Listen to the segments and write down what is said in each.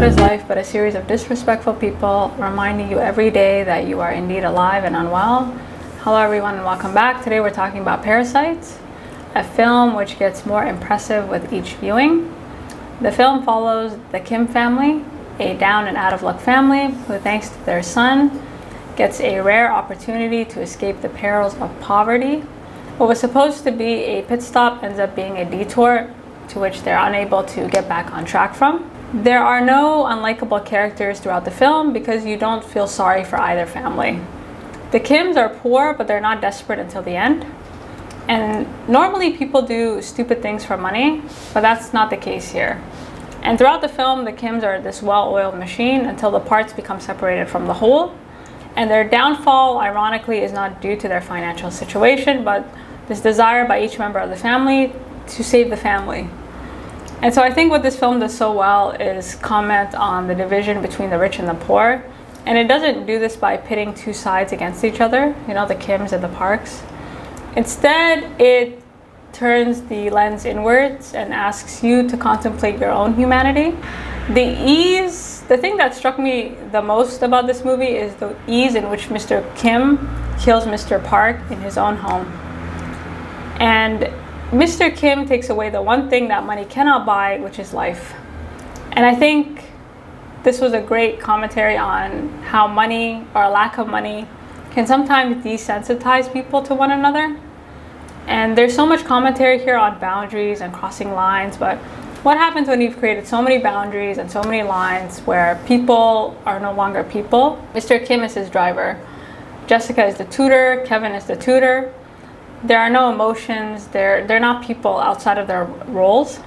is life but a series of disrespectful people reminding you every day that you are indeed alive and unwell. Hello everyone and welcome back. Today we're talking about Parasite, a film which gets more impressive with each viewing. The film follows the Kim family, a down and out of luck family who, thanks to their son, gets a rare opportunity to escape the perils of poverty. What was supposed to be a pit stop ends up being a detour to which they're unable to get back on track from. There are no unlikable characters throughout the film because you don't feel sorry for either family. The Kims are poor, but they're not desperate until the end. And normally people do stupid things for money, but that's not the case here. And throughout the film, the Kims are this well-oiled machine until the parts become separated from the whole. And their downfall, ironically, is not due to their financial situation, but this desire by each member of the family to save the family. And so I think what this film does so well is comment on the division between the rich and the poor. And it doesn't do this by pitting two sides against each other, you know, the Kims and the Parks. Instead, it turns the lens inwards and asks you to contemplate your own humanity. The thing that struck me the most about this movie is the ease in which Mr. Kim kills Mr. Park in his own home. And Mr. Kim takes away the one thing that money cannot buy, which is life. And I think this was a great commentary on how money, or a lack of money, can sometimes desensitize people to one another. And there's so much commentary here on boundaries and crossing lines, but what happens when you've created so many boundaries and so many lines where people are no longer people? Mr. Kim is his driver. Jessica is the tutor, Kevin is the tutor. There are no emotions, they're not people outside of their roles.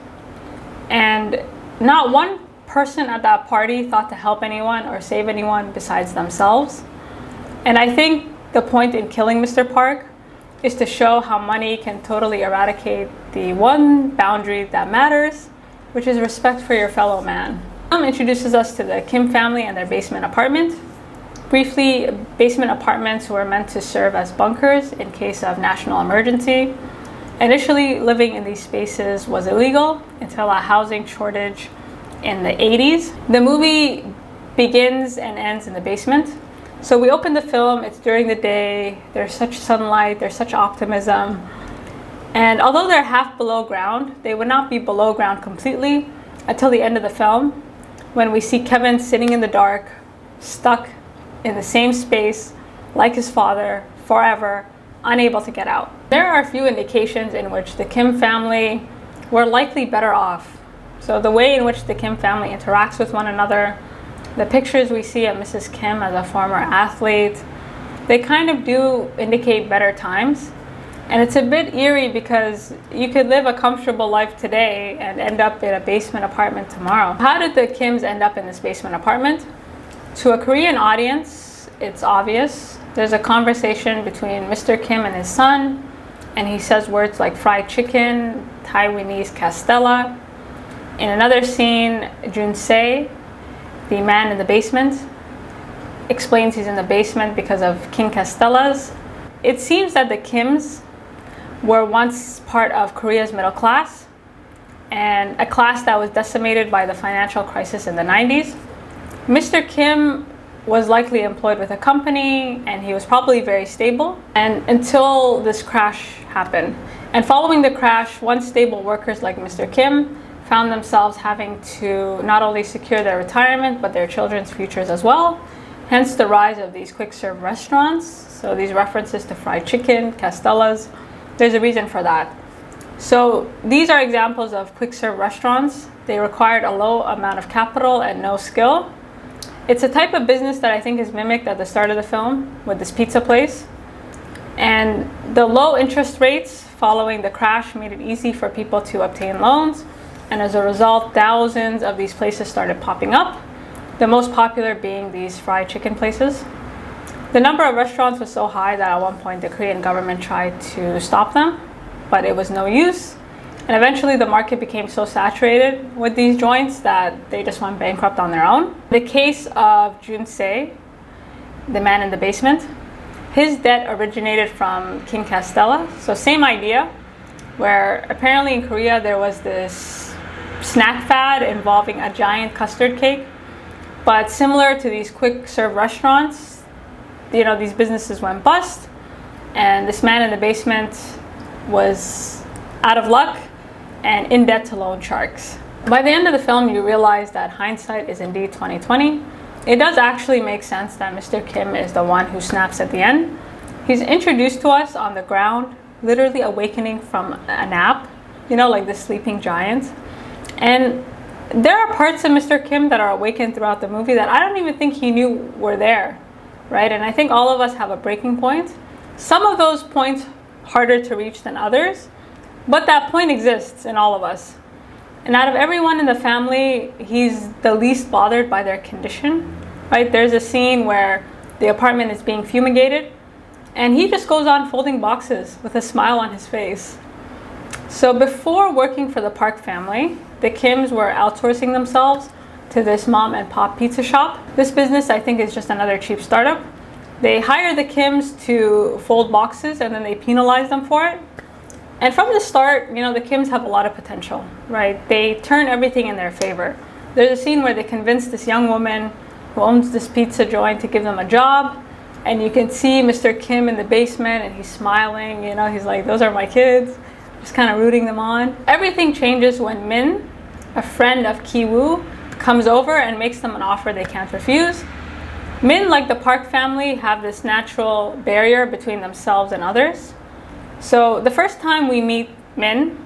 And not one person at that party thought to help anyone or save anyone besides themselves. And I think the point in killing Mr. Park is to show how money can totally eradicate the one boundary that matters, which is respect for your fellow man. The film introduces us to the Kim family and their basement apartment. Briefly, basement apartments were meant to serve as bunkers in case of national emergency. Initially, living in these spaces was illegal until a housing shortage in the 80s. The movie begins and ends in the basement. So we open the film, it's during the day, there's such sunlight, there's such optimism. And although they're half below ground, they would not be below ground completely until the end of the film, when we see Kevin sitting in the dark, stuck in the same space like his father forever, unable to get out. There are a few indications in which the Kim family were likely better off. So the way in which the Kim family interacts with one another, the pictures we see of Mrs. Kim as a former athlete, they kind of do indicate better times. And it's a bit eerie because you could live a comfortable life today and end up in a basement apartment tomorrow. How did the Kims end up in this basement apartment? To a Korean audience, it's obvious. There's a conversation between Mr. Kim and his son, and he says words like fried chicken, Taiwanese castella. In another scene, Jun-se, the man in the basement, explains he's in the basement because of King Castellas. It seems that the Kims were once part of Korea's middle class, and a class that was decimated by the financial crisis in the 90s. Mr. Kim was likely employed with a company, and he was probably very stable, and until this crash happened. And following the crash, once stable workers like Mr. Kim found themselves having to not only secure their retirement, but their children's futures as well. Hence the rise of these quick serve restaurants. So these references to fried chicken, castellas, there's a reason for that. So these are examples of quick serve restaurants. They required a low amount of capital and no skill. It's a type of business that I think is mimicked at the start of the film with this pizza place. And the low interest rates following the crash made it easy for people to obtain loans. And as a result, thousands of these places started popping up, the most popular being these fried chicken places. The number of restaurants was so high that at one point the Korean government tried to stop them, but it was no use. And eventually the market became so saturated with these joints that they just went bankrupt on their own. The case of Jun-se, the man in the basement, his debt originated from King Castella. So same idea, where apparently in Korea there was this snack fad involving a giant custard cake But similar to these quick serve restaurants, you know, these businesses went bust, and this man in the basement was out of luck and in debt to loan sharks. By the end of the film, you realize that hindsight is indeed 2020. It does actually make sense that Mr. Kim is the one who snaps at the end. He's introduced to us on the ground, literally awakening from a nap, you know, like the sleeping giant. And there are parts of Mr. Kim that are awakened throughout the movie that I don't even think he knew were there, right? And I think all of us have a breaking point. Some of those points harder to reach than others, but that point exists in all of us. And out of everyone in the family, he's the least bothered by their condition, right? There's a scene where the apartment is being fumigated, and he just goes on folding boxes with a smile on his face. So before working for the Park family, the Kims were outsourcing themselves to this mom and pop pizza shop. This business, I think, is just another cheap startup. They hire the Kims to fold boxes, and then they penalize them for it. And from the start, you know, the Kims have a lot of potential, right? They turn everything in their favor. There's a scene where they convince this young woman who owns this pizza joint to give them a job. And you can see Mr. Kim in the basement, and he's smiling, you know, he's like, those are my kids, just kind of rooting them on. Everything changes when Min, a friend of Ki-woo, comes over and makes them an offer they can't refuse. Min, like the Park family, have this natural barrier between themselves and others. So the first time we meet Min,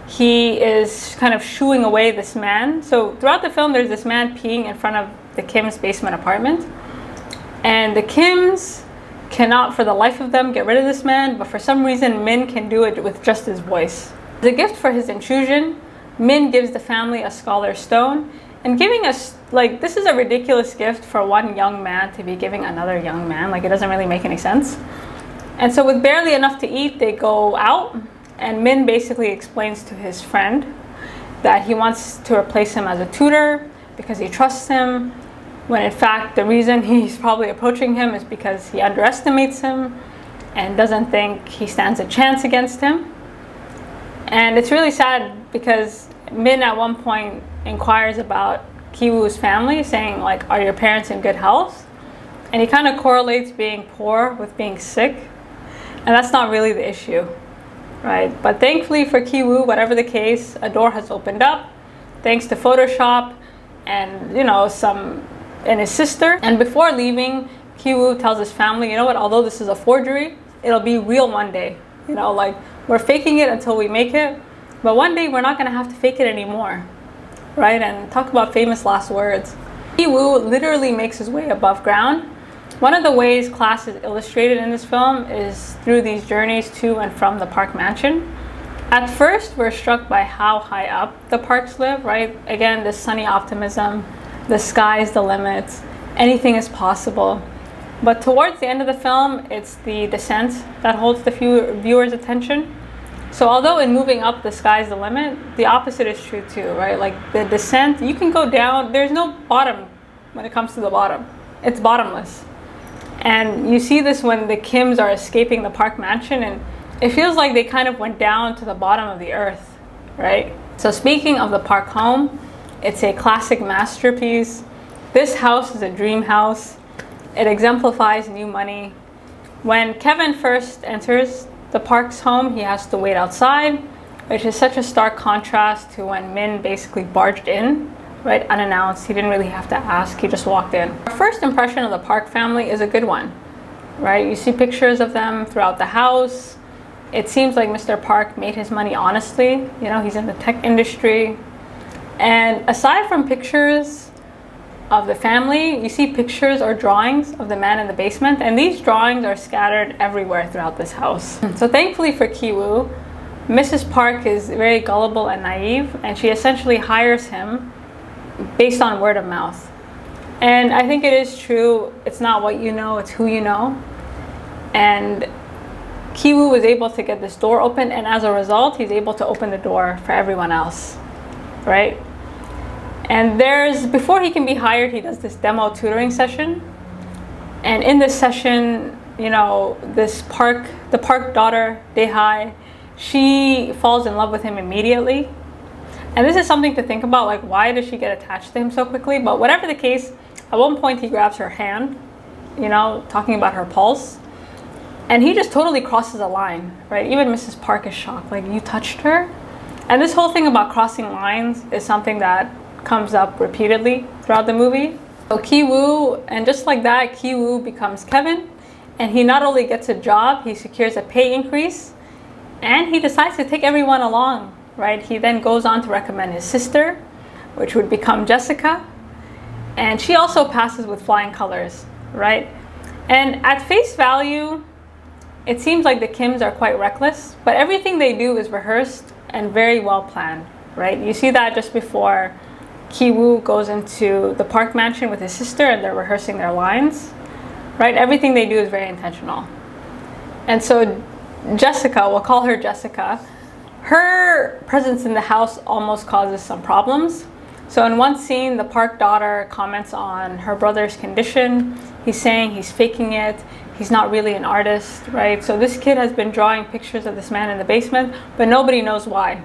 he is kind of shooing away this man. So throughout the film, there's this man peeing in front of the Kim's basement apartment. And the Kims cannot for the life of them get rid of this man, but for some reason, Min can do it with just his voice. As a gift for his intrusion, Min gives the family a scholar's stone. And giving us, like, this is a ridiculous gift for one young man to be giving another young man. Like, it doesn't really make any sense. And so with barely enough to eat, they go out, and Min basically explains to his friend that he wants to replace him as a tutor because he trusts him, when in fact the reason he's probably approaching him is because he underestimates him and doesn't think he stands a chance against him. And it's really sad because Min at one point inquires about Ki-woo's family, saying, like, are your parents in good health? And he kind of correlates being poor with being sick. And that's not really the issue, right? But thankfully for Ki-woo, whatever the case, a door has opened up thanks to Photoshop and, you know, and his sister. And before leaving, Ki-woo tells his family, you know what, although this is a forgery, it'll be real one day. You know, like, we're faking it until we make it, but one day we're not gonna have to fake it anymore, right? And talk about famous last words. Ki-woo literally makes his way above ground. One of the ways class is illustrated in this film is through these journeys to and from the Park mansion. At first, we're struck by how high up the Parks live, right? Again, this sunny optimism, the sky's the limit, anything is possible. But towards the end of the film, it's the descent that holds the viewer's attention. So although in moving up, the sky's the limit, the opposite is true too, right? Like the descent, you can go down, there's no bottom when it comes to the bottom. It's bottomless. And you see this when the Kims are escaping the Park mansion, and it feels like they kind of went down to the bottom of the earth, right? So speaking of the Park home, it's a classic masterpiece. This house is a dream house. It exemplifies new money. When Kevin first enters the Park's home, he has to wait outside, which is such a stark contrast to when Min basically barged in, right, unannounced. He didn't really have to ask, he just walked in. Our first impression of the Park family is a good one, right? You see pictures of them throughout the house. It seems like Mr. Park made his money honestly. You know, he's in the tech industry. And aside from pictures of the family, you see pictures or drawings of the man in the basement, and these drawings are scattered everywhere throughout this house. So thankfully for Ki-woo, Mrs. Park is very gullible and naive, and she essentially hires him based on word of mouth. And I think it is true, it's not what you know, it's who you know. And Ki-woo was able to get this door open, and as a result, he's able to open the door for everyone else, right? And before he can be hired, he does this demo tutoring session. And in this session, you know, the Park daughter, Da-hye, she falls in love with him immediately. And this is something to think about, like, why does she get attached to him so quickly? But whatever the case, At one point, he grabs her hand, you know, talking about her pulse. And he just totally crosses a line, right? Even Mrs. Park is shocked, like, you touched her? And this whole thing about crossing lines is something that comes up repeatedly throughout the movie. So Ki-woo, and just like that, Ki-woo becomes Kevin. And he not only gets a job, he secures a pay increase, and he decides to take everyone along, right? He then goes on to recommend his sister, which would become Jessica. And she also passes with flying colors, right? And at face value, it seems like the Kims are quite reckless, but everything they do is rehearsed and very well planned, right? You see that just before Ki-woo goes into the Park mansion with his sister and they're rehearsing their lines, right? Everything they do is very intentional. And so Jessica, we'll call her Jessica, her presence in the house almost causes some problems. So in one scene, the Park daughter comments on her brother's condition. He's saying he's faking it. He's not really an artist, right? So this kid has been drawing pictures of this man in the basement, but nobody knows why.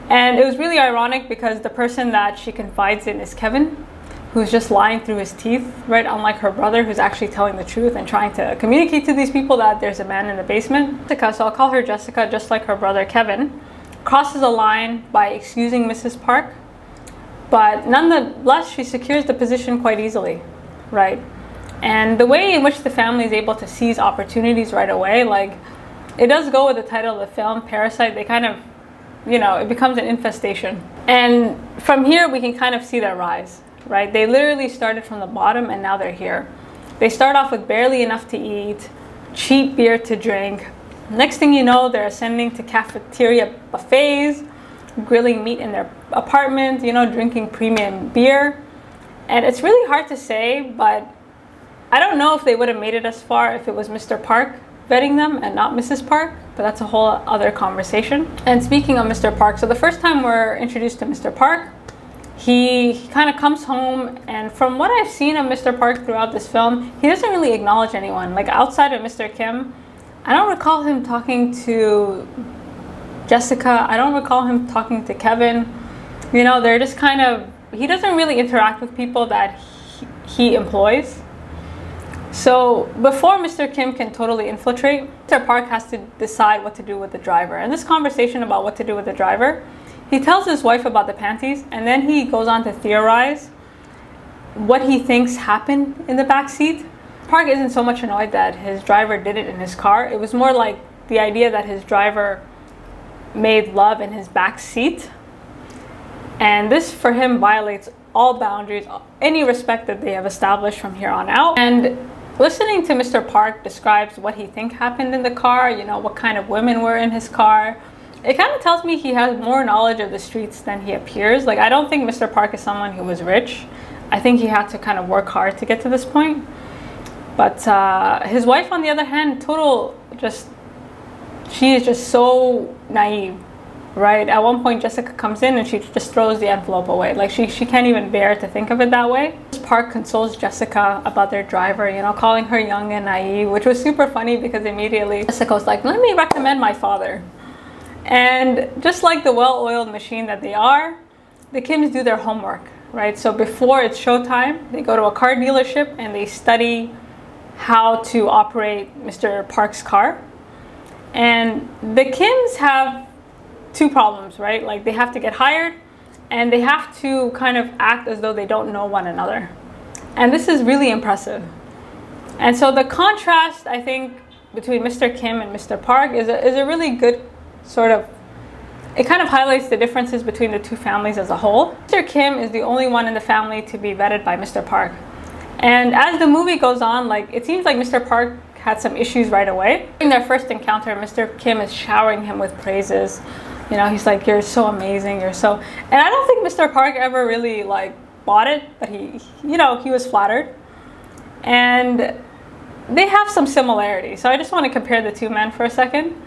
And it was really ironic because the person that she confides in is Kevin, who's just lying through his teeth, right? Unlike her brother, who's actually telling the truth and trying to communicate to these people that there's a man in the basement. Jessica, so I'll call her Jessica, just like her brother Kevin, crosses a line by excusing Mrs. Park. But nonetheless, she secures the position quite easily, right? And the way in which the family is able to seize opportunities right away, like, it does go with the title of the film, Parasite. They kind of, you know, it becomes an infestation. And from here, we can kind of see their rise, right? They literally started from the bottom and now they're here. They start off with barely enough to eat, cheap beer to drink. Next thing you know, they're ascending to cafeteria buffets, grilling meat in their apartment, you know, drinking premium beer. And it's really hard to say, but I don't know if they would have made it as far if it was Mr. Park vetting them and not Mrs. Park, but that's a whole other conversation. And speaking of Mr. Park, so the first time we're introduced to Mr. Park, he kind of comes home, and from what I've seen of Mr. Park throughout this film, he doesn't really acknowledge anyone. Like, outside of Mr. Kim, I don't recall him talking to Jessica. I don't recall him talking to Kevin. You know, they're just kind of, he doesn't really interact with people that he employs. So before Mr. Kim can totally infiltrate, Mr. Park has to decide what to do with the driver. And this conversation about what to do with the driver, he tells his wife about the panties, and then he goes on to theorize what he thinks happened in the back seat. Park isn't so much annoyed that his driver did it in his car. It was more like the idea that his driver made love in his back seat. And this, for him, violates all boundaries, any respect that they have established from here on out. And listening to Mr. Park describes what he thinks happened in the car, you know, what kind of women were in his car. It kind of tells me he has more knowledge of the streets than he appears. Like, I don't think Mr. Park is someone who was rich. I think he had to kind of work hard to get to this point. But his wife, on the other hand, she is just so naive, right? At one point, Jessica comes in and she just throws the envelope away. Like, she can't even bear to think of it that way. Park consoles Jessica about their driver, you know, calling her young and naive, which was super funny because immediately Jessica was like, let me recommend my father. And just like the well-oiled machine that they are, the Kims do their homework, right? So before it's showtime, they go to a car dealership and they study how to operate Mr. Park's car. And the Kims have two problems, right? Like, they have to get hired and they have to kind of act as though they don't know one another. And this is really impressive. And so the contrast, I think, between Mr. Kim and Mr. Park is a really good sort of, it kind of highlights the differences between the two families as a whole. Mr. Kim is the only one in the family to be vetted by Mr. Park. And as the movie goes on, like, it seems like Mr. Park had some issues right away. In their first encounter, Mr. Kim is showering him with praises. You know, he's like, you're so amazing, you're so... And I don't think Mr. Park ever really, like, bought it, but he, you know, he was flattered. And they have some similarities. So I just want to compare the two men for a second.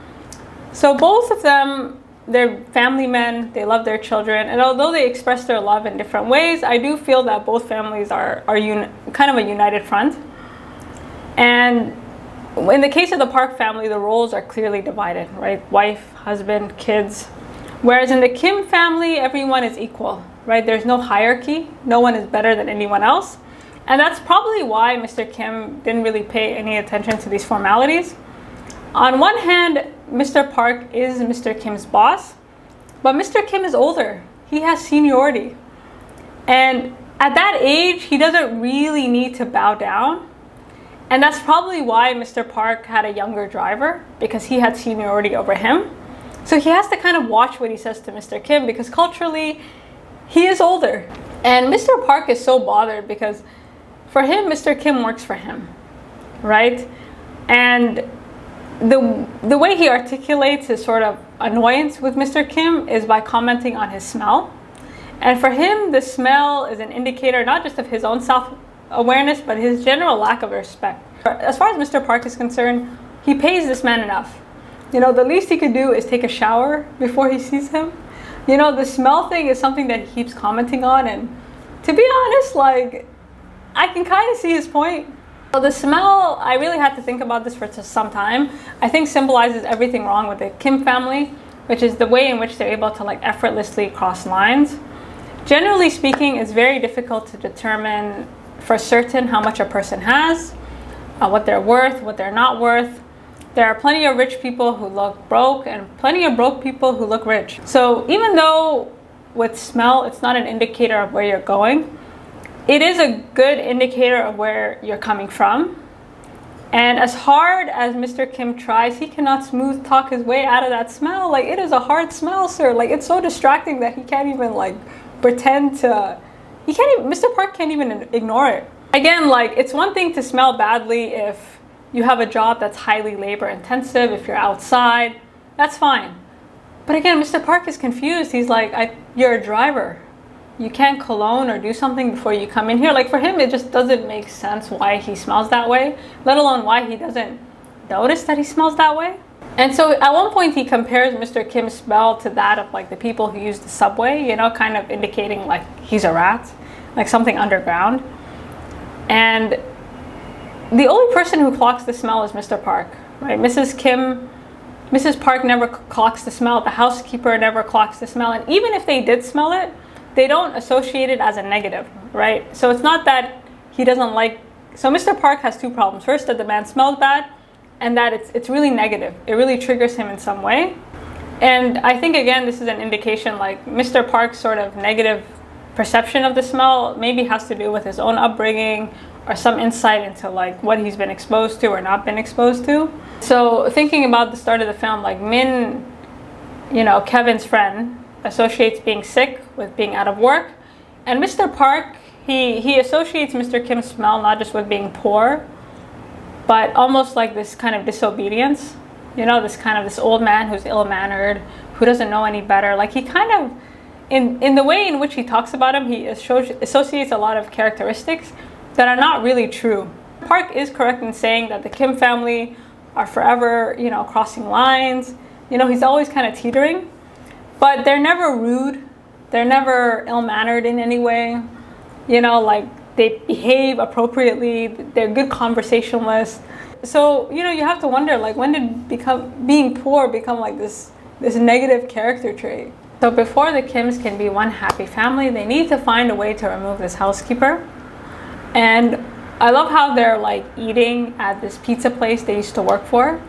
So both of them, they're family men, they love their children, and although they express their love in different ways, I do feel that both families are kind of a united front. And in the case of the Park family, the roles are clearly divided, right? Wife, husband, kids. Whereas in the Kim family, everyone is equal, right? There's no hierarchy. No one is better than anyone else. And that's probably why Mr. Kim didn't really pay any attention to these formalities. On one hand, Mr. Park is Mr. Kim's boss, but Mr. Kim is older. He has seniority. And at that age, he doesn't really need to bow down. And that's probably why Mr. Park had a younger driver, because he had seniority over him. So he has to kind of watch what he says to Mr. Kim, because culturally, he is older. And Mr. Park is so bothered because for him, Mr. Kim works for him, right? And the way he articulates his sort of annoyance with Mr. Kim is by commenting on his smell. And for him, the smell is an indicator not just of his own self-awareness, but his general lack of respect. As far as Mr. Park is concerned, he pays this man enough. You know, the least he could do is take a shower before he sees him. You know, the smell thing is something that he keeps commenting on, and to be honest, like, I can kind of see his point. So the smell, I really had to think about this for some time. I think symbolizes everything wrong with the Kim family, which is the way in which they're able to like effortlessly cross lines. Generally speaking, it's very difficult to determine for certain how much a person has, what they're worth, what they're not worth. There are plenty of rich people who look broke and plenty of broke people who look rich. So even though with smell, it's not an indicator of where you're going, it is a good indicator of where you're coming from. And as hard as Mr. Kim tries, he cannot smooth talk his way out of that smell. Like, it is a hard smell, sir. Like, it's so distracting that he can't even like pretend to, Mr. Park can't even ignore it. Again, like, it's one thing to smell badly if you have a job that's highly labor intensive, if you're outside, that's fine. But again, Mr. Park is confused. He's like, you're a driver. You can't cologne or do something before you come in here. Like, for him, it just doesn't make sense why he smells that way, let alone why he doesn't notice that he smells that way. And so at one point he compares Mr. Kim's smell to that of like the people who use the subway, you know, kind of indicating like he's a rat, like something underground. And the only person who clocks the smell is Mr. Park, right? Mrs. Park never clocks the smell. The housekeeper never clocks the smell. And even if they did smell it, they don't associate it as a negative, right? So it's not that he doesn't like, so Mr. Park has two problems. First, that the man smells bad, and that it's really negative. It really triggers him in some way. And I think, again, this is an indication like Mr. Park's sort of negative perception of the smell maybe has to do with his own upbringing or some insight into like what he's been exposed to or not been exposed to. So thinking about the start of the film, like Min, you know, Kevin's friend, associates being sick with being out of work. And Mr. Park, he associates Mr. Kim's smell not just with being poor, but almost like this kind of disobedience. You know, this old man who's ill-mannered, who doesn't know any better. Like, he kind of, in the way in which he talks about him, he associates a lot of characteristics that are not really true. Park is correct in saying that the Kim family are forever, you know, crossing lines. You know, he's always kind of teetering. But they're never rude. They're never ill-mannered in any way. You know, like, they behave appropriately. They're good conversationalists. So, you know, you have to wonder, like, when did being poor become like this negative character trait? So before the Kims can be one happy family, they need to find a way to remove this housekeeper. And I love how they're like eating at this pizza place they used to work for.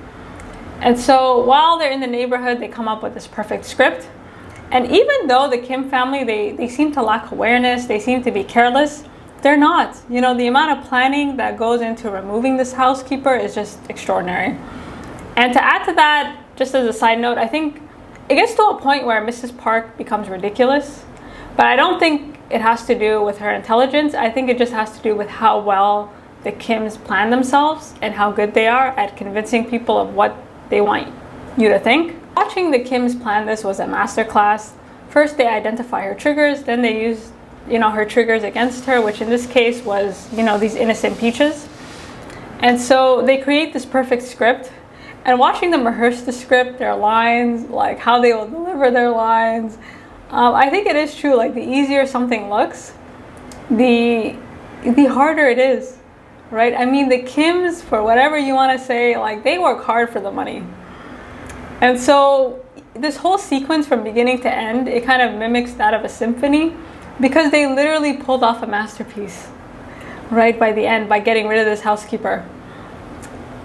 And so while they're in the neighborhood, they come up with this perfect script. And even though the Kim family, they seem to lack awareness, they seem to be careless, they're not. You know, the amount of planning that goes into removing this housekeeper is just extraordinary. And to add to that, just as a side note, I think it gets to a point where Mrs. Park becomes ridiculous. But I don't think it has to do with her intelligence. I think it just has to do with how well the Kims plan themselves and how good they are at convincing people of what they want you to think. Watching the Kims plan this was a masterclass. First, they identify her triggers, then they use, you know, her triggers against her, which in this case was, you know, these innocent peaches. And so they create this perfect script. And watching them rehearse the script, their lines, like how they will deliver their lines, I think it is true, like the easier something looks, the harder it is, right? I mean, the Kims, for whatever you want to say, like they work hard for the money. And so this whole sequence from beginning to end, it kind of mimics that of a symphony because they literally pulled off a masterpiece. right, by the end, by getting rid of this housekeeper.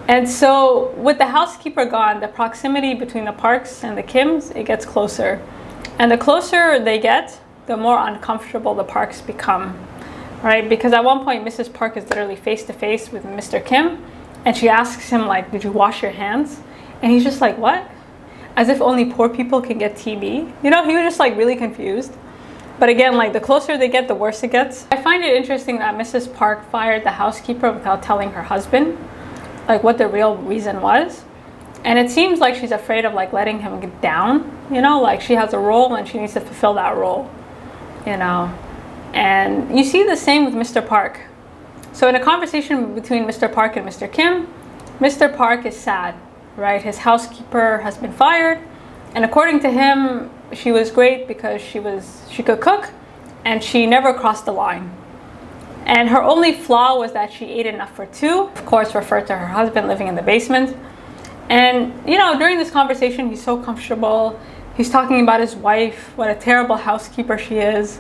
And so with the housekeeper gone, the proximity between the Parks and the Kims, it gets closer. And the closer they get, the more uncomfortable the Parks become, right? Because at one point, Mrs. Park is literally face to face with Mr. Kim, and she asks him, like, did you wash your hands? And he's just like, what? As if only poor people can get TB. You know, he was just like really confused. But again, like the closer they get, the worse it gets. I find it interesting that Mrs. Park fired the housekeeper without telling her husband, like what the real reason was. And it seems like she's afraid of like letting him get down, you know, like she has a role and she needs to fulfill that role, you know. And you see the same with Mr. Park. So in a conversation between Mr. Park and Mr. Kim, Mr. Park is sad, right? His housekeeper has been fired, and according to him, she was great because she could cook and she never crossed the line. And her only flaw was that she ate enough for two, of course referred to her husband living in the basement. And you know, during this conversation, he's so comfortable. He's talking about his wife, what a terrible housekeeper she is.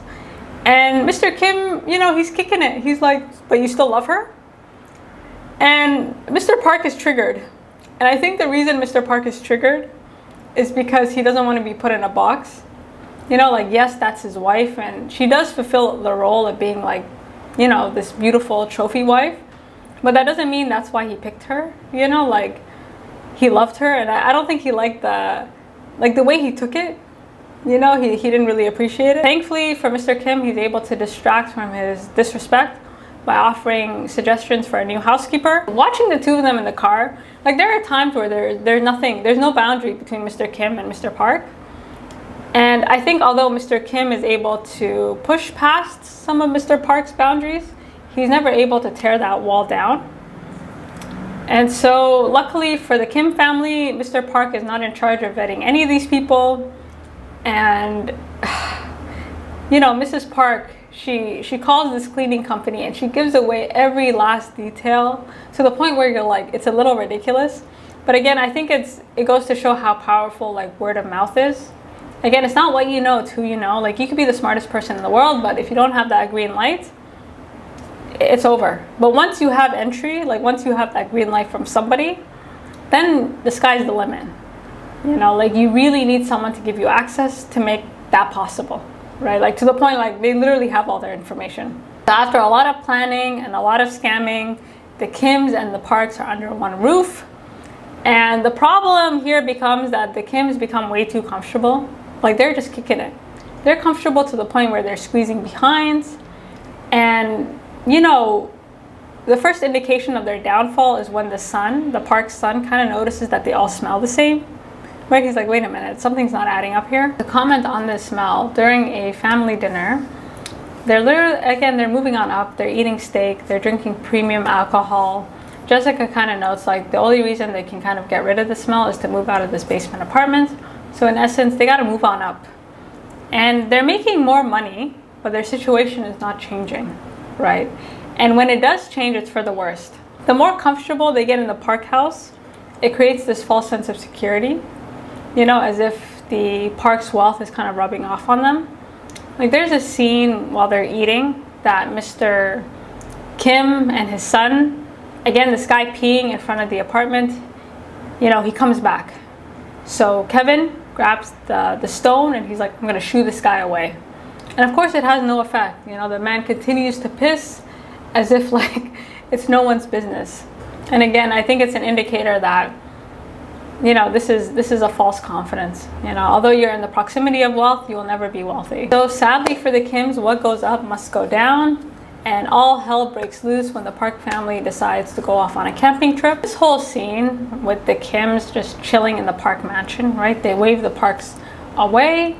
And Mr. Kim, you know, he's kicking it. He's like, but you still love her? And Mr. Park is triggered. And I think the reason Mr. Park is triggered is because he doesn't want to be put in a box. You know, like, yes, that's his wife, and she does fulfill the role of being like, you know, this beautiful trophy wife. But that doesn't mean that's why he picked her. You know, like, he loved her, and I don't think he liked the way he took it. You know, he didn't really appreciate it. Thankfully for Mr. Kim, he's able to distract from his disrespect by offering suggestions for a new housekeeper. Watching the two of them in the car, like there are times where there's no boundary between Mr. Kim and Mr. Park. And I think although Mr. Kim is able to push past some of Mr. Park's boundaries, he's never able to tear that wall down. And so luckily for the Kim family, Mr. Park is not in charge of vetting any of these people. And you know, Mrs. Park, she calls this cleaning company and she gives away every last detail to the point where you're like, it's a little ridiculous. But again, I think it goes to show how powerful like word of mouth is. Again, it's not what you know, it's who you know. Like you could be the smartest person in the world, but if you don't have that green light, it's over. But once you have entry, like once you have that green light from somebody, then the sky's the limit. You know, like you really need someone to give you access to make that possible, right? Like to the point, like they literally have all their information. So after a lot of planning and a lot of scamming, the Kims and the Parks are under one roof. And the problem here becomes that the Kims become way too comfortable. Like they're just kicking it. They're comfortable to the point where they're squeezing behind. And, you know, the first indication of their downfall is when the Park's son kind of notices that they all smell the same. Right, he's like, wait a minute, something's not adding up here. To comment on this smell, during a family dinner, they're moving on up, they're eating steak, they're drinking premium alcohol. Jessica kind of notes like the only reason they can kind of get rid of the smell is to move out of this basement apartment. So in essence, they got to move on up. And they're making more money, but their situation is not changing, right? And when it does change, it's for the worst. The more comfortable they get in the Park house, it creates this false sense of security. You know, as if the Park's wealth is kind of rubbing off on them. Like there's a scene while they're eating that Mr. Kim and his son, again, this guy peeing in front of the apartment, you know, he comes back. So Kevin grabs the stone and he's like, I'm gonna shoo this guy away. And of course it has no effect. You know, the man continues to piss as if like it's no one's business. And again, I think it's an indicator that, you know, this is a false confidence. You know, although you're in the proximity of wealth, you will never be wealthy. So sadly for the Kims, what goes up must go down, and all hell breaks loose when the Park family decides to go off on a camping trip. This whole scene with the Kims just chilling in the Park mansion, right? They wave the Parks away,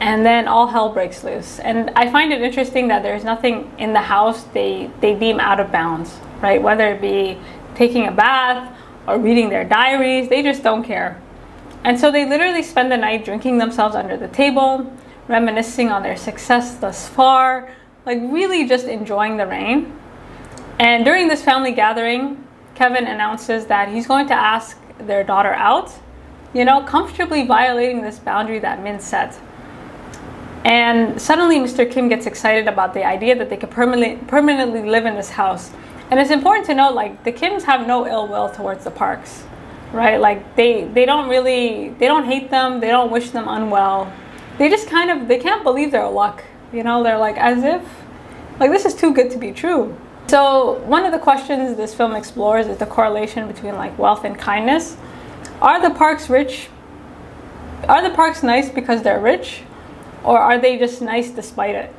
and then all hell breaks loose. And I find it interesting that there's nothing in the house they deem out of bounds, right? Whether it be taking a bath or reading their diaries, they just don't care. And so they literally spend the night drinking themselves under the table, reminiscing on their success thus far, like really just enjoying the rain. And during this family gathering, Kevin announces that he's going to ask their daughter out, you know, comfortably violating this boundary that Min set. And suddenly Mr. Kim gets excited about the idea that they could permanently live in this house. And it's important to note, like, the Kims have no ill will towards the Parks, right? Like, they don't hate them, they don't wish them unwell. They just they can't believe their luck, you know? They're like, as if, like, this is too good to be true. So one of the questions this film explores is the correlation between, like, wealth and kindness. Are the Parks rich? Are the Parks nice because they're rich? Or are they just nice despite it?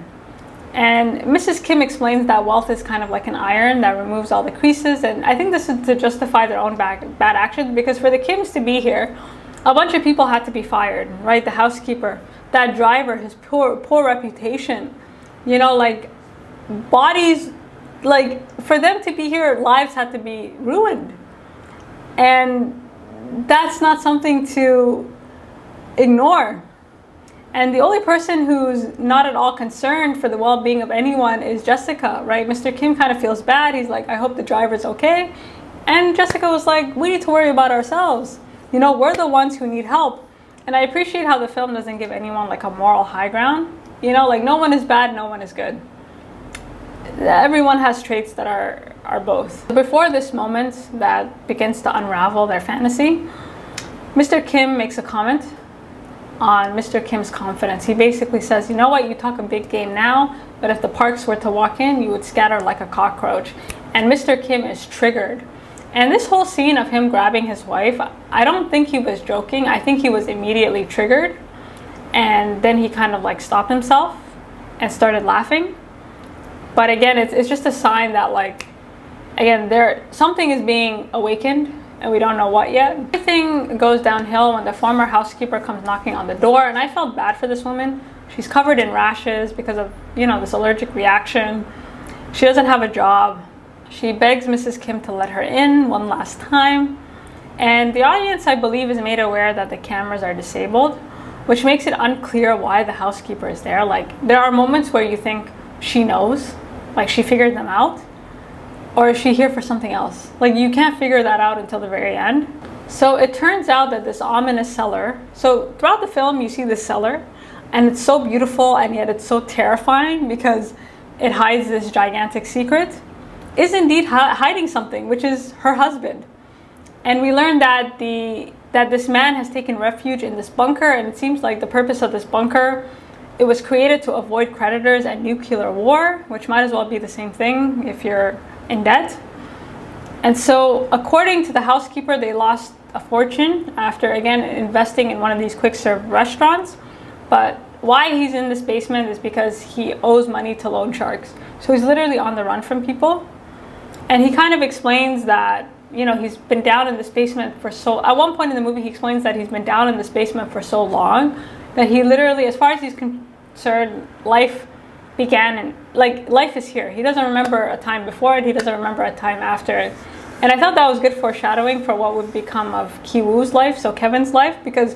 And Mrs. Kim explains that wealth is kind of like an iron that removes all the creases, and I think this is to justify their own bad actions, because for the Kims to be here, a bunch of people had to be fired, right? The housekeeper, that driver, his poor reputation, you know, like, bodies, like, for them to be here, lives had to be ruined. And that's not something to ignore. And the only person who's not at all concerned for the well-being of anyone is Jessica, right? Mr. Kim kind of feels bad. He's like, I hope the driver's okay. And Jessica was like, we need to worry about ourselves. You know, we're the ones who need help. And I appreciate how the film doesn't give anyone like a moral high ground. You know, like, no one is bad, no one is good. Everyone has traits that are both. Before this moment that begins to unravel their fantasy, Mr. Kim makes a comment on Mr. Kim's confidence. He basically says, you know what, you talk a big game now, but if the Parks were to walk in, you would scatter like a cockroach. And Mr. Kim is triggered. And this whole scene of him grabbing his wife, I don't think he was joking. I think he was immediately triggered. And then he kind of like stopped himself and started laughing. But again, it's just a sign that, like, again, something is being awakened, and we don't know what yet. Everything goes downhill when the former housekeeper comes knocking on the door, and I felt bad for this woman. She's covered in rashes because of, you know, this allergic reaction. She doesn't have a job. She begs Mrs. Kim to let her in one last time. And the audience, I believe, is made aware that the cameras are disabled, which makes it unclear why the housekeeper is there. Like, there are moments where you think she knows, like she figured them out. Or is she here for something else? Like, you can't figure that out until the very end. So it turns out that this ominous cellar, so throughout the film you see this cellar, and it's so beautiful and yet it's so terrifying because it hides this gigantic secret, is indeed hiding something, which is her husband. And we learn that this man has taken refuge in this bunker, and it seems like the purpose of this bunker, it was created to avoid creditors and nuclear war, which might as well be the same thing if you're in debt. And so according to the housekeeper, they lost a fortune after, again, investing in one of these quick serve restaurants. But why he's in this basement is because he owes money to loan sharks. So he's literally on the run from people. And he kind of explains that, you know, he's been down in this basement at one point in the movie, he explains that he's been down in this basement for so long that he literally, as far as he's concerned, life began, and like, life is here. He doesn't remember a time before it, he doesn't remember a time after it. And I thought that was good foreshadowing for what would become of Ki-woo's life, so Kevin's life, because,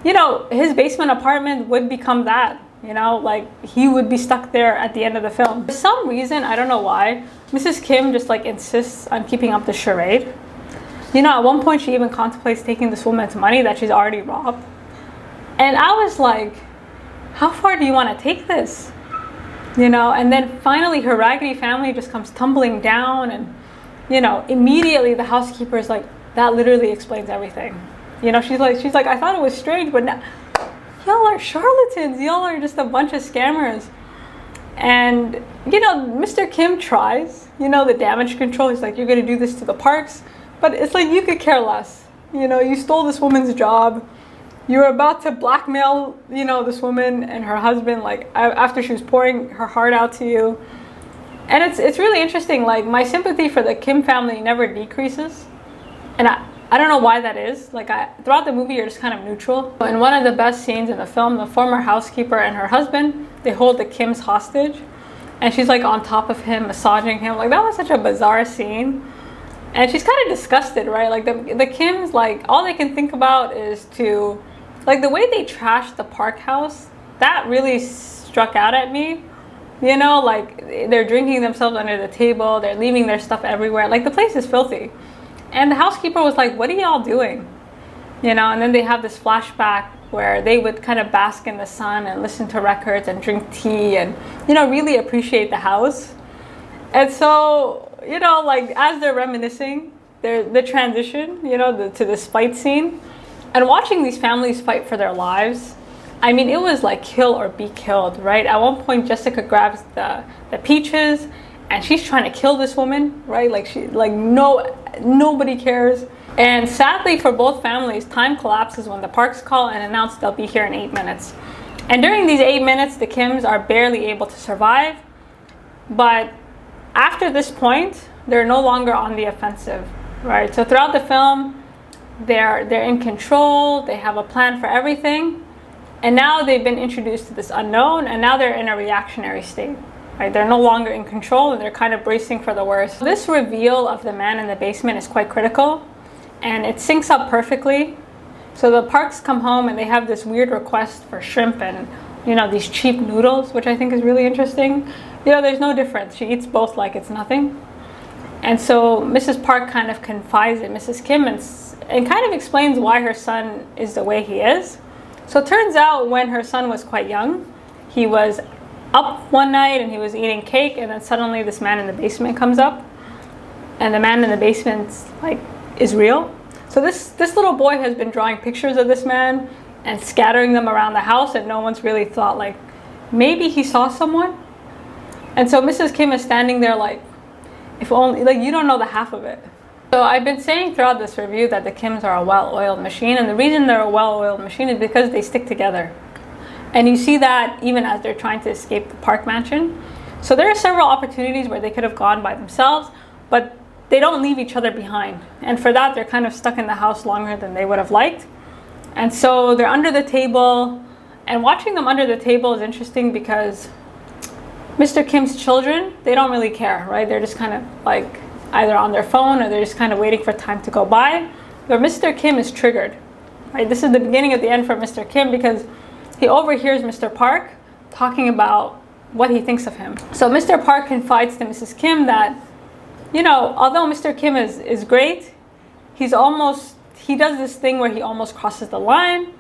you know, his basement apartment would become that, you know, like, he would be stuck there at the end of the film. For some reason, I don't know why, Mrs. Kim just like insists on keeping up the charade. You know, at one point she even contemplates taking this woman's money that she's already robbed. And I was like, how far do you want to take this? You know, and then finally her raggedy family just comes tumbling down, and, you know, immediately the housekeeper is like, that literally explains everything. You know, she's like, I thought it was strange, but now, y'all are charlatans. Y'all are just a bunch of scammers. And, you know, Mr. Kim tries, you know, the damage control. He's like, you're going to do this to the Parks. But it's like, you could care less. You know, you stole this woman's job. You were about to blackmail, you know, this woman and her husband, like, after she was pouring her heart out to you. And it's really interesting. Like, my sympathy for the Kim family never decreases. And I don't know why that is. Like, throughout the movie, you're just kind of neutral. In one of the best scenes in the film, the former housekeeper and her husband, they hold the Kims hostage. And she's like on top of him, massaging him. Like, that was such a bizarre scene. And she's kind of disgusted, right? Like, the Kims, like, all they can think about is to, like, the way they trashed the Park house, that really struck out at me. You know, like, they're drinking themselves under the table, they're leaving their stuff everywhere. Like, the place is filthy. And the housekeeper was like, what are y'all doing? You know, and then they have this flashback where they would kind of bask in the sun and listen to records and drink tea and, you know, really appreciate the house. And so, you know, like as they're reminiscing, the transition, you know, to this fight scene, and watching these families fight for their lives. I mean, it was like kill or be killed, right? At one point, Jessica grabs the peaches, and she's trying to kill this woman, right? Like nobody cares. And sadly for both families, time collapses when the Parks call and announce they'll be here in 8 minutes. And during these 8 minutes, the Kims are barely able to survive. But after this point, they're no longer on the offensive, right? So throughout the film, they're in control. They have a plan for everything. And now they've been introduced to this unknown, and now they're in a reactionary state. Right? They're no longer in control, and they're kind of bracing for the worst. This reveal of the man in the basement is quite critical, and it syncs up perfectly. So the Parks come home and they have this weird request for shrimp and, you know, these cheap noodles, which I think is really interesting. You know, there's no difference. She eats both like it's nothing. And so Mrs. Park kind of confides in Mrs. Kim and kind of explains why her son is the way he is. So it turns out when her son was quite young, he was up one night and he was eating cake, and then suddenly this man in the basement comes up, and the man in the basement like is real. So this little boy has been drawing pictures of this man and scattering them around the house, and no one's really thought like maybe he saw someone. And so Mrs. Kim is standing there like, if only, like, you don't know the half of it. So I've been saying throughout this review that the Kims are a well-oiled machine, and the reason they're a well-oiled machine is because they stick together. And you see that even as they're trying to escape the Park mansion. So there are several opportunities where they could have gone by themselves, but they don't leave each other behind. And for that, they're kind of stuck in the house longer than they would have liked. And so they're under the table, and watching them under the table is interesting because Mr. Kim's children, they don't really care, right? They're just kind of like either on their phone or they're just kind of waiting for time to go by. But Mr. Kim is triggered, right? This is the beginning of the end for Mr. Kim because he overhears Mr. Park talking about what he thinks of him. So Mr. Park confides to Mrs. Kim that, you know, although Mr. Kim is great, he does this thing where he almost crosses the line,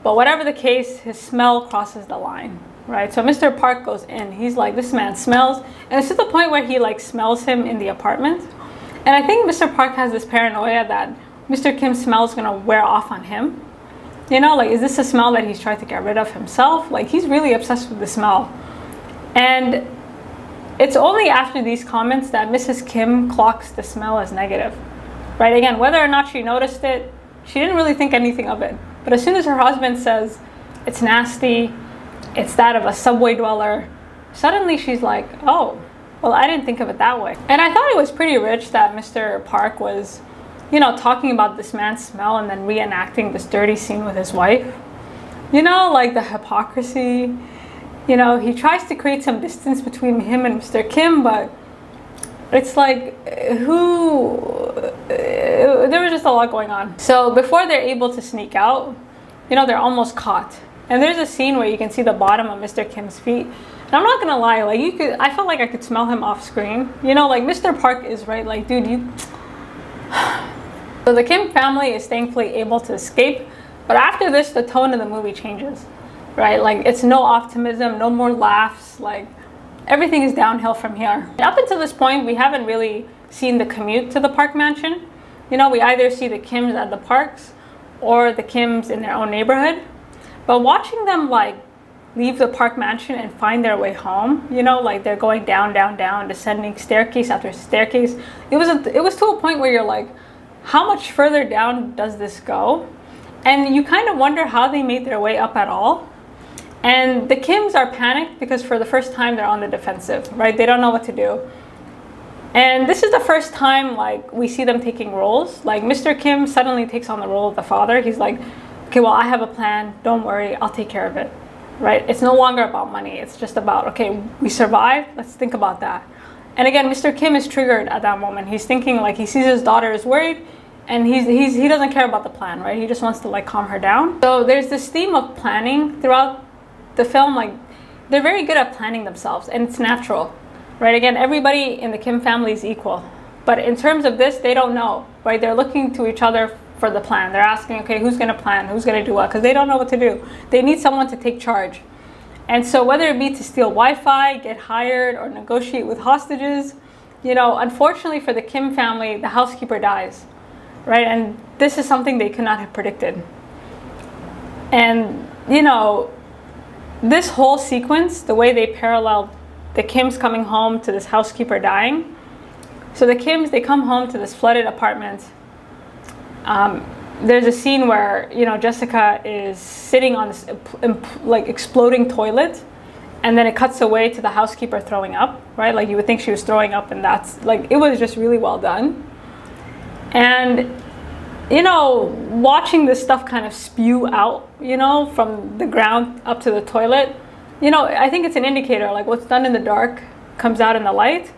but whatever the case, his smell crosses the line, right? So Mr. Park goes in, he's like, this man smells, and it's to the point where he like smells him in the apartment. And I think Mr. Park has this paranoia that Mr. Kim's smell is gonna wear off on him. You know, like, is this a smell that he's trying to get rid of himself? Like, he's really obsessed with the smell. And it's only after these comments that Mrs. Kim clocks the smell as negative, right? Again, whether or not she noticed it, she didn't really think anything of it. But as soon as her husband says, it's nasty, it's that of a subway dweller, suddenly she's like, oh, well, I didn't think of it that way. And I thought it was pretty rich that Mr. Park was, you know, talking about this man's smell and then reenacting this dirty scene with his wife. You know, like the hypocrisy. You know, he tries to create some distance between him and Mr. Kim, but it's like, there was just a lot going on. So before they're able to sneak out, you know, they're almost caught. And there's a scene where you can see the bottom of Mr. Kim's feet. And I'm not gonna lie, like I felt like I could smell him off screen. You know, like Mr. Park is right, like, dude, So the Kim family is thankfully able to escape, but after this, the tone of the movie changes, right? Like, it's no optimism, no more laughs, like, everything is downhill from here. Up until this point, we haven't really seen the commute to the Park mansion. You know, we either see the Kims at the Parks or the Kims in their own neighborhood. But watching them, like, leave the Park mansion and find their way home, you know, like they're going down, down, down, descending staircase after staircase. It was to a point where you're like, how much further down does this go? And you kind of wonder how they made their way up at all. And the Kims are panicked because for the first time they're on the defensive, right? They don't know what to do. And this is the first time, like, we see them taking roles. Like, Mr. Kim suddenly takes on the role of the father. He's like, okay, well, I have a plan. Don't worry, I'll take care of it, right? It's no longer about money. It's just about, okay, we survived. Let's think about that. And again, Mr. Kim is triggered at that moment. He's thinking, like, he sees his daughter is worried, and he doesn't care about the plan, right? He just wants to, like, calm her down. So there's this theme of planning throughout the film. Like, they're very good at planning themselves, and it's natural, right? Again, everybody in the Kim family is equal. But in terms of this, they don't know, right? They're looking to each other for the plan. They're asking, okay, who's going to plan? Who's going to do what? Because they don't know what to do. They need someone to take charge. And so whether it be to steal Wi-Fi, get hired, or negotiate with hostages, you know, unfortunately for the Kim family, the housekeeper dies, right? And this is something they could not have predicted. And, you know, this whole sequence, the way they paralleled the Kims coming home to this housekeeper dying. So the Kims, they come home to this flooded apartment. There's a scene where, you know, Jessica is sitting on this like exploding toilet, and then it cuts away to the housekeeper throwing up, right? Like you would think she was throwing up, and that's like, it was just really well done. And, you know, watching this stuff kind of spew out, you know, from the ground up to the toilet, you know, I think it's an indicator, like what's done in the dark comes out in the light.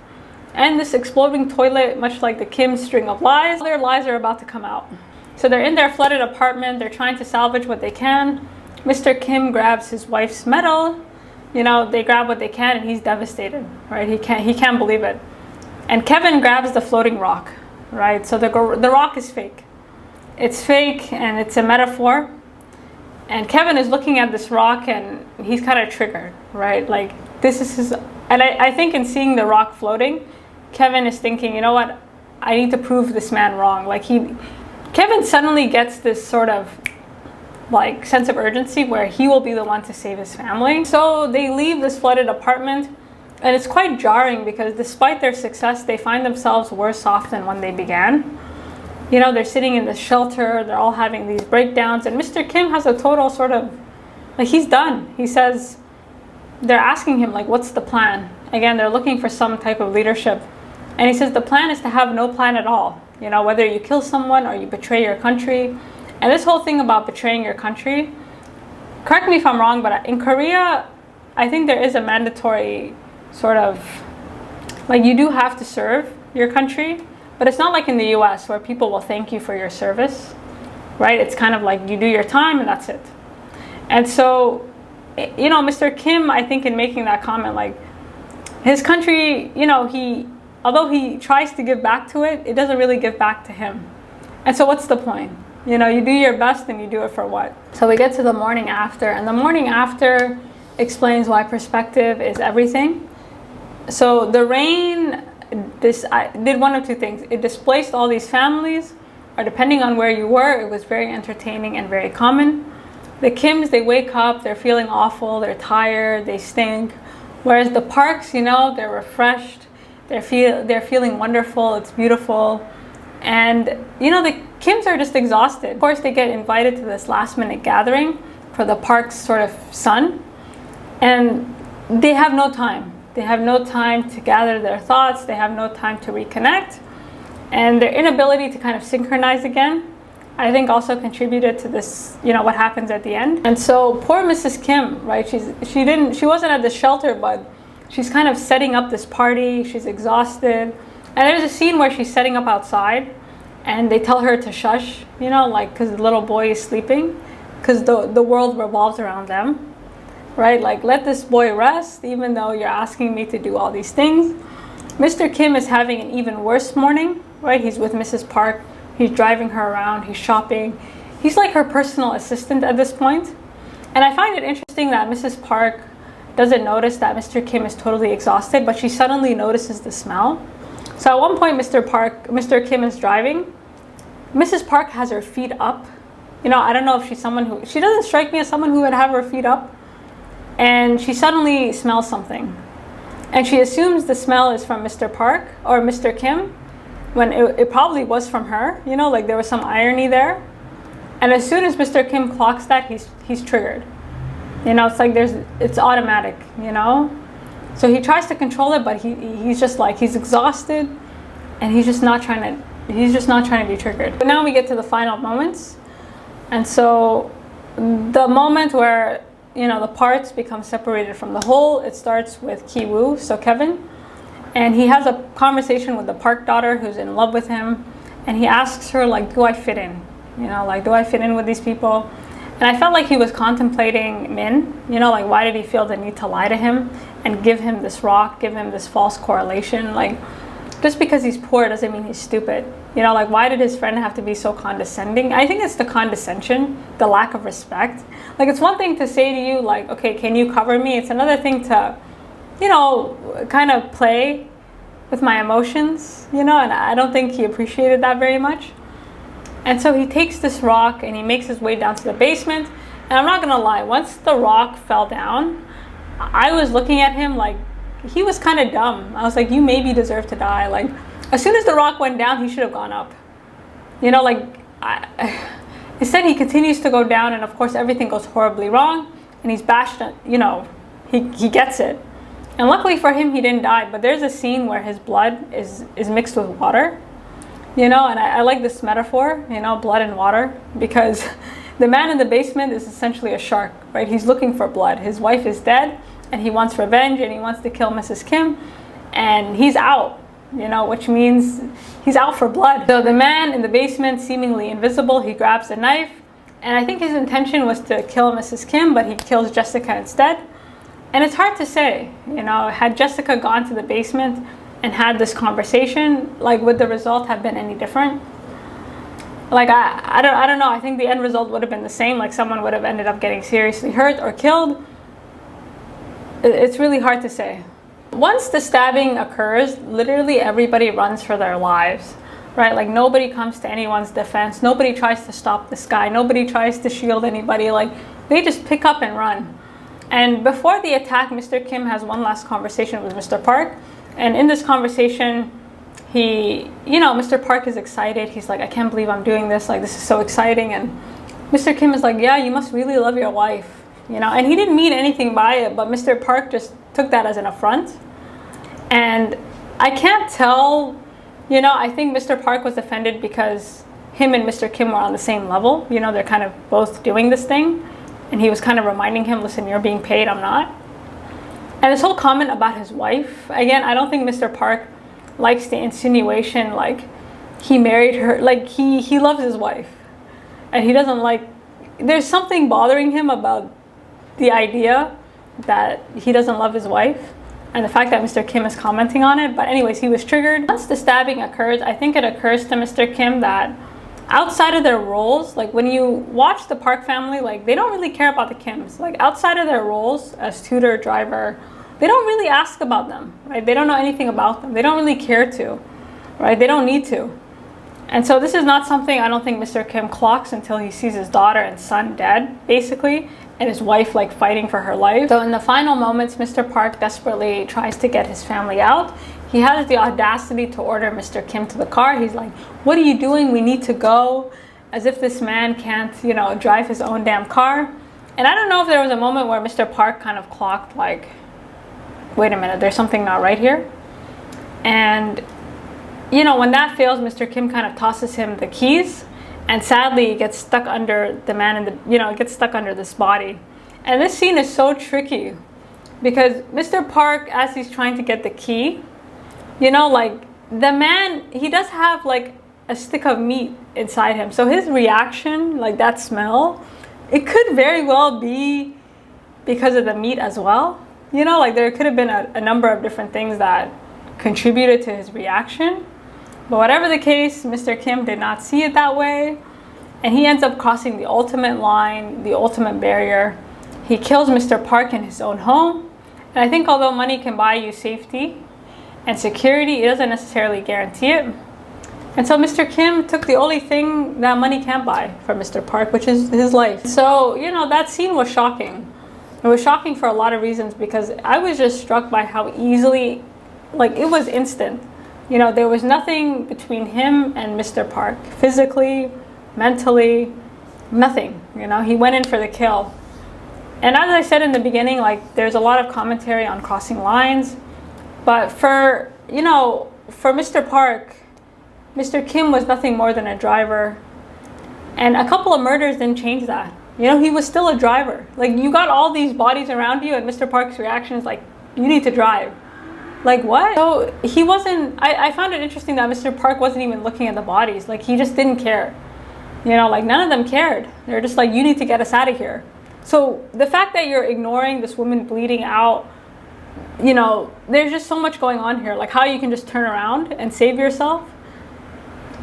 And this exploding toilet, much like the Kim string of lies, their lies are about to come out. So they're in their flooded apartment, they're trying to salvage what they can. Mr. Kim grabs his wife's medal, you know, they grab what they can, and he's devastated, right? He can't believe it. And Kevin grabs the floating rock, right? So the rock is fake. It's fake, and it's a metaphor. And Kevin is looking at this rock, and he's kind of triggered, right? Like, this is his, and I think in seeing the rock floating, Kevin is thinking, you know what, I need to prove this man wrong. Like Kevin suddenly gets this sort of like sense of urgency where he will be the one to save his family. So they leave this flooded apartment, and it's quite jarring because despite their success, they find themselves worse off than when they began. You know, they're sitting in this shelter, they're all having these breakdowns, and Mr. Kim has a total sort of, like, he's done. He says, they're asking him, like, what's the plan? Again, they're looking for some type of leadership. And he says the plan is to have no plan at all. You know, whether you kill someone or you betray your country. And this whole thing about betraying your country, correct me if I'm wrong, but in Korea, I think there is a mandatory sort of, like, you do have to serve your country, but it's not like in the US where people will thank you for your service, right? It's kind of like you do your time and that's it. And so, you know, Mr. Kim, I think in making that comment, like, his country, you know, although he tries to give back to it, it doesn't really give back to him. And so what's the point? You know, you do your best and you do it for what? So we get to the morning after, and the morning after explains why perspective is everything. So the rain did one of two things. It displaced all these families, or depending on where you were, it was very entertaining and very common. The Kims, they wake up, they're feeling awful, they're tired, they stink. Whereas the Parks, you know, they're refreshed. They're feeling wonderful, it's beautiful. And, you know, the Kims are just exhausted. Of course, they get invited to this last minute gathering for the Park's sort of son. And they have no time. They have no time to gather their thoughts. They have no time to reconnect. And their inability to kind of synchronize again, I think also contributed to this, you know, what happens at the end. And so poor Mrs. Kim, right? She wasn't at the shelter, but she's kind of setting up this party. She's exhausted. And there's a scene where she's setting up outside and they tell her to shush, you know, like, because the little boy is sleeping, because the world revolves around them, right? Like, let this boy rest, even though you're asking me to do all these things. Mr. Kim is having an even worse morning, right? He's with Mrs. Park. He's driving her around. He's shopping. He's like her personal assistant at this point. And I find it interesting that Mrs. Park doesn't notice that Mr. Kim is totally exhausted, but she suddenly notices the smell. So at one point, Mr. Kim is driving. Mrs. Park has her feet up. You know, I don't know if she's someone who, she doesn't strike me as someone who would have her feet up. And she suddenly smells something. And she assumes the smell is from Mr. Park or Mr. Kim, when it probably was from her. You know, like there was some irony there. And as soon as Mr. Kim clocks that, he's triggered. You know, it's like it's automatic, you know? So he tries to control it, but he's just like, he's exhausted and he's just not trying to be triggered. But now we get to the final moments. And so the moment where, you know, the parts become separated from the whole, it starts with Ki-woo, so Kevin. And he has a conversation with the Park daughter who's in love with him. And he asks her, like, do I fit in? You know, like, do I fit in with these people? And I felt like he was contemplating Min, you know, like, why did he feel the need to lie to him and give him this rock, give him this false correlation? Like, just because he's poor doesn't mean he's stupid. You know, like, why did his friend have to be so condescending? I think it's the condescension, the lack of respect. Like, it's one thing to say to you, like, okay, can you cover me? It's another thing to, you know, kind of play with my emotions, you know, and I don't think he appreciated that very much. And so he takes this rock and he makes his way down to the basement. And I'm not gonna lie, once the rock fell down, I was looking at him like, he was kind of dumb. I was like, you maybe deserve to die. Like, as soon as the rock went down, he should have gone up. You know, like, instead he continues to go down, and of course everything goes horribly wrong, and he's bashed, you know, he gets it. And luckily for him, he didn't die, but there's a scene where his blood is mixed with water, you know, and I like this metaphor, you know, blood and water, because the man in the basement is essentially a shark, right? He's looking for blood. His wife is dead, and he wants revenge, and he wants to kill Mrs. Kim, and he's out, you know, which means he's out for blood. So the man in the basement, seemingly invisible, he grabs a knife, and I think his intention was to kill Mrs. Kim, but he kills Jessica instead. And it's hard to say, you know, had Jessica gone to the basement and had this conversation, like, would the result have been any different? Like, I don't know. I think the end result would have been the same. Like, someone would have ended up getting seriously hurt or killed. It's really hard to say. Once the stabbing occurs, literally everybody runs for their lives, right? Like, nobody comes to anyone's defense. Nobody tries to stop this guy. Nobody tries to shield anybody. Like, they just pick up and run. And before the attack, Mr. Kim has one last conversation with Mr. Park. And in this conversation, he, you know, Mr. Park is excited. He's like, I can't believe I'm doing this. Like, this is so exciting. And Mr. Kim is like, yeah, you must really love your wife. You know, and he didn't mean anything by it, but Mr. Park just took that as an affront. And I can't tell, you know, I think Mr. Park was offended because him and Mr. Kim were on the same level. You know, they're kind of both doing this thing. And he was kind of reminding him, listen, you're being paid, I'm not. And this whole comment about his wife, again, I don't think Mr. Park likes the insinuation, like, he married her, like, he loves his wife. And he doesn't like, there's something bothering him about the idea that he doesn't love his wife. And the fact that Mr. Kim is commenting on it. But anyways, he was triggered. Once the stabbing occurs, I think it occurs to Mr. Kim that outside of their roles, like, when you watch the Park family, like, they don't really care about the Kims. Like, outside of their roles as tutor, driver, they don't really ask about them, right? They don't know anything about them. They don't really care to, right? They don't need to. And so this is not something I don't think Mr. Kim clocks until he sees his daughter and son dead, basically, and his wife, like, fighting for her life. So in the final moments, Mr. Park desperately tries to get his family out. He has the audacity to order Mr. Kim to the car. He's like, what are you doing? We need to go. As if this man can't, you know, drive his own damn car. And I don't know if there was a moment where Mr. Park kind of clocked, like, wait a minute, there's something not right here. And, you know, when that fails, Mr. Kim kind of tosses him the keys. And sadly, it gets stuck under the man in the, you know, it gets stuck under this body. And this scene is so tricky because Mr. Park, as he's trying to get the key, you know, like, the man, he does have, like, a stick of meat inside him. So his reaction, like, that smell, it could very well be because of the meat as well. You know, like, there could have been a number of different things that contributed to his reaction. But whatever the case, Mr. Kim did not see it that way. And he ends up crossing the ultimate line, the ultimate barrier. He kills Mr. Park in his own home. And I think although money can buy you safety and security, it doesn't necessarily guarantee it. And so Mr. Kim took the only thing that money can't buy from Mr. Park, which is his life. So, you know, that scene was shocking. It was shocking for a lot of reasons because I was just struck by how easily, like, it was instant. You know, there was nothing between him and Mr. Park, physically, mentally, nothing. You know, he went in for the kill. And as I said in the beginning, like, there's a lot of commentary on crossing lines. But for, you know, for Mr. Park, Mr. Kim was nothing more than a driver. And a couple of murders didn't change that. You know, he was still a driver. Like, you got all these bodies around you and Mr. Park's reaction is like, you need to drive. Like, what? So he wasn't, I found it interesting that Mr. Park wasn't even looking at the bodies. Like, he just didn't care. You know, like, none of them cared. They're just like, you need to get us out of here. So the fact that you're ignoring this woman bleeding out, you know, there's just so much going on here. Like, how you can just turn around and save yourself.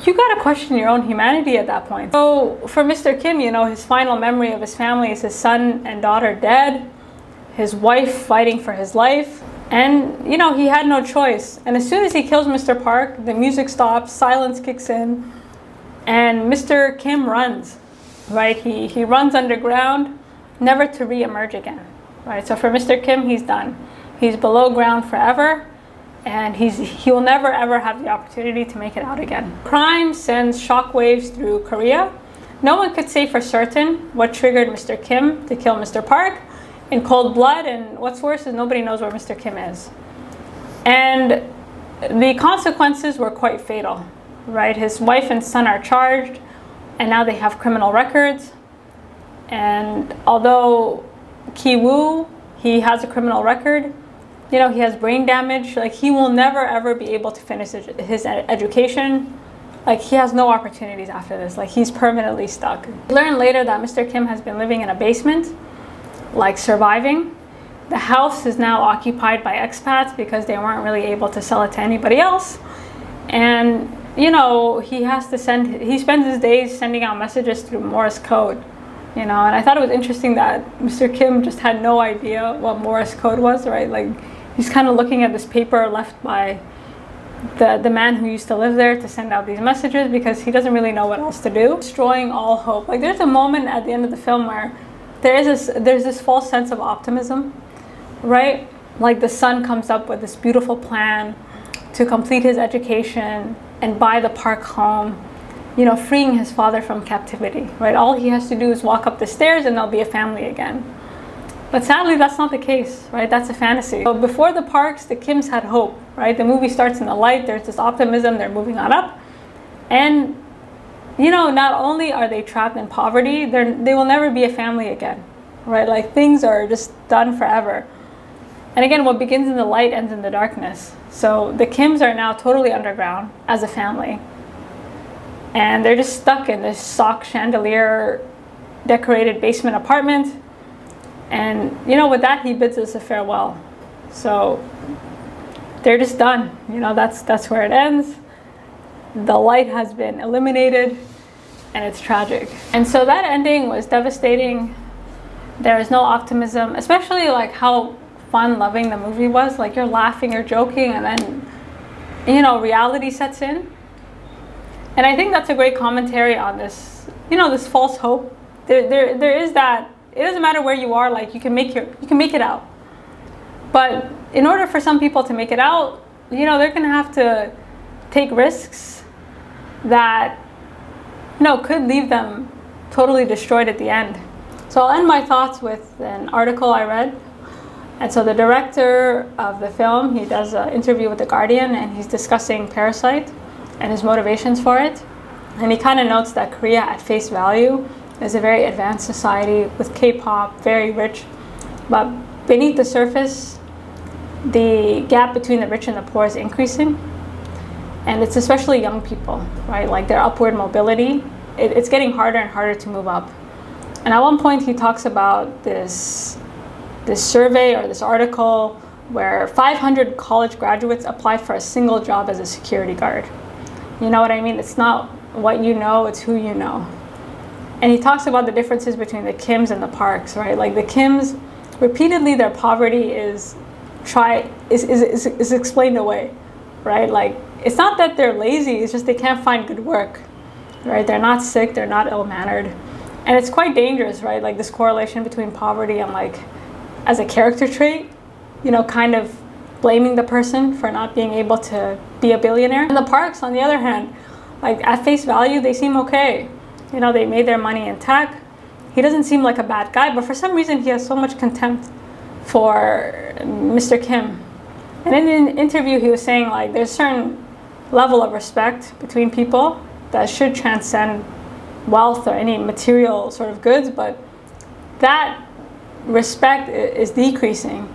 you gotta question your own humanity at that point. So for Mr. Kim, you know, his final memory of his family is his son and daughter dead, his wife fighting for his life, and you know, he had no choice. And as soon as he kills Mr. Park, the music stops, silence kicks in, and Mr. Kim runs, right? He runs underground, never to re-emerge again, right? So for Mr. Kim, he's done. He's below ground forever, and he will never ever have the opportunity to make it out again. Crime sends shockwaves through Korea. No one could say for certain what triggered Mr. Kim to kill Mr. Park in cold blood, and what's worse is nobody knows where Mr. Kim is. And the consequences were quite fatal, right? His wife and son are charged, and now they have criminal records. And although Ki-woo, he has a criminal record, you know, he has brain damage. Like, he will never ever be able to finish his education. Like, he has no opportunities after this. Like, he's permanently stuck. We learn later that Mr. Kim has been living in a basement, like surviving. The house is now occupied by expats because they weren't really able to sell it to anybody else. And, you know, he spends his days sending out messages through Morse code. You know, and I thought it was interesting that Mr. Kim just had no idea what Morse code was, right? Like, he's kind of looking at this paper left by the man who used to live there to send out these messages because he doesn't really know what else to do. Destroying all hope. Like, there's a moment at the end of the film where there's this false sense of optimism, right? Like, the son comes up with this beautiful plan to complete his education and buy the Park home, you know, freeing his father from captivity, right? All he has to do is walk up the stairs and they'll be a family again. But sadly, that's not the case, right? That's a fantasy. So before the Parks, the Kims had hope, right? The movie starts in the light, there's this optimism, they're moving on up. And, you know, not only are they trapped in poverty, they will never be a family again, right? Like, things are just done forever. And again, what begins in the light ends in the darkness. So the Kims are now totally underground as a family. And they're just stuck in this sock chandelier decorated basement apartment. And, you know, with that, he bids us a farewell. So they're just done. You know, that's where it ends. The light has been eliminated, and it's tragic. And so that ending was devastating. There is no optimism, especially like how fun-loving the movie was. Like, you're laughing, you're joking, and then, you know, reality sets in. And I think that's a great commentary on this, you know, this false hope. There is that. It doesn't matter where you are, like, you can make it out. But in order for some people to make it out, you know, they're gonna have to take risks that, you know, could leave them totally destroyed at the end. So I'll end my thoughts with an article I read. And so the director of the film, he does an interview with The Guardian, and he's discussing Parasite and his motivations for it. And he kind of notes that Korea at face value is a very advanced society with K-pop, very rich. But beneath the surface, the gap between the rich and the poor is increasing. And it's especially young people, right? Like, their upward mobility, it's getting harder and harder to move up. And at one point he talks about this survey or this article where 500 college graduates applied for a single job as a security guard. You know what I mean? It's not what you know, it's who you know. And he talks about the differences between the Kims and the Parks, right? Like, the Kims, repeatedly their poverty is explained away, right? Like, it's not that they're lazy, it's just they can't find good work, right? They're not sick, they're not ill-mannered. And it's quite dangerous, right? Like, this correlation between poverty and, like, as a character trait, you know, kind of blaming the person for not being able to be a billionaire. And the Parks, on the other hand, like, at face value, they seem okay. You know, they made their money in tech. He doesn't seem like a bad guy, but for some reason he has so much contempt for Mr. Kim. And in an interview he was saying, like, there's a certain level of respect between people that should transcend wealth or any material sort of goods, but that respect is decreasing.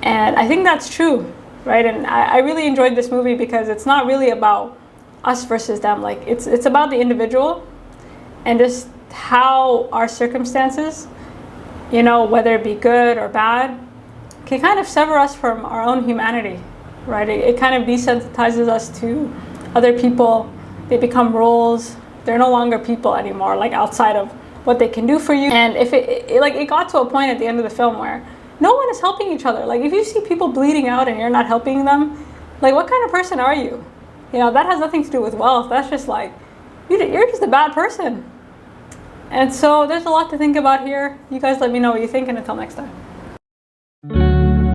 And I think that's true, right? And I really enjoyed this movie because it's not really about us versus them. Like, it's about the individual and just how our circumstances, you know, whether it be good or bad, can kind of sever us from our own humanity, right? It kind of desensitizes us to other people They become roles. They're no longer people anymore, like outside of what they can do for you. And if it got to a point at the end of the film where no one is helping each other. Like if you see people bleeding out and you're not helping them, like what kind of person are you? You know, that has nothing to do with wealth. That's just like, you're just a bad person. And so there's a lot to think about here. You guys let me know what you think, and until next time.